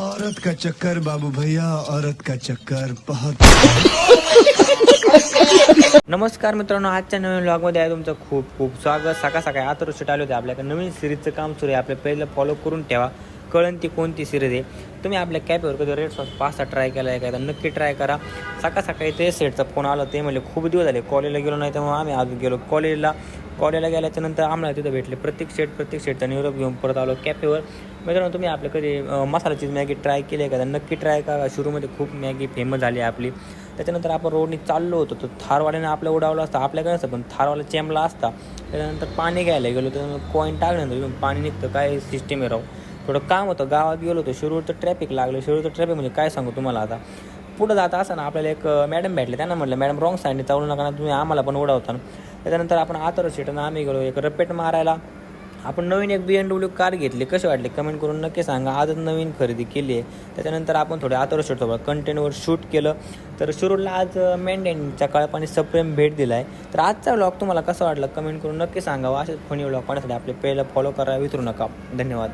औरत का चक्कर बाबू भैया, औरत का चक्कर बहुत. नमस्कार मित्रांनो, आजच्या नवीन व्लॉगमध्ये आहे तुमचं खूप खूप स्वागत. सकाळ सकाळी आता सुट आले होते. आपल्याकडे नवीन सिरीजचं काम सुरू आहे. आपल्या पहिलं फॉलो करून ठेवा, कळण ती कोणती सिरीज आहे. तुम्ही आपल्या कॅपवर कधी रेड सॉस पास्ता ट्राय केला आहे का, नक्की ट्राय करा. सकाळ सकाळी ते सेटचा फोन आला, ते म्हणजे खूप दिवस झाले कॉलेजला गेलो नाही, त्यामुळे आम्ही आज गेलो कॉलेजला गेल्याच्या नंतर आम्हाला तिथं भेटले प्रत्येक सेटचा निरोप घेऊन परत आलो कॅफेवर. मित्रांनो, तुम्ही आपल्या कधी मसाला चीज मॅगी ट्राय केली आहे का, नक्की ट्राय करा. सुरूमध्ये खूप मॅगी फेमस झाली आहे आपली. त्याच्यानंतर आपण रोडनी चाललो होतो, तर थारवाल्याने आपल्या उडावलं असतं, आपल्याकडे नसतं पण थारवाला चेंबला असता. त्याच्यानंतर पाणी घ्यायला गेलो, तर कॉईन टाकल्यानंतर पाणी निघतं, काय सिस्टीम आहे राव. थोडं काम होतं, गावात गेलो होतो. शिरूरचं ट्रॅफिक लागलं. शिरूरचं ट्रॅफिक म्हणजे काय सांगू तुम्हाला. आता पुढं जात असताना आपल्याला एक मॅडम भेटले. त्यांना म्हटलं, मॅडम रॉंग साईडने चालू नका ना, तुम्ही आम्हाला पण उडवता. त्याच्यानंतर आपण आतरो शेटनं आम्ही गेलो एक रपेट मारायला. आपण नवीन एक BMW कार घेतली. कशी वाटली कमेंट करून नक्की सांगा. आजच नवीन खरेदी केली आहे. त्याच्यानंतर आपण थोडे आतरो शेटसोबत कंटेंटवर शूट केलं. तर शिरूरला आज मेंढ्यांच्या कळपाने सप्रेम भेट दिला आहे. तर आजचा व्लॉग तुम्हाला कसा वाटला कमेंट करून नक्की सांगावा. असेच फनी व्लॉग पाहण्यासाठी आपले पहिलं फॉलो करायला विसरू नका. धन्यवाद.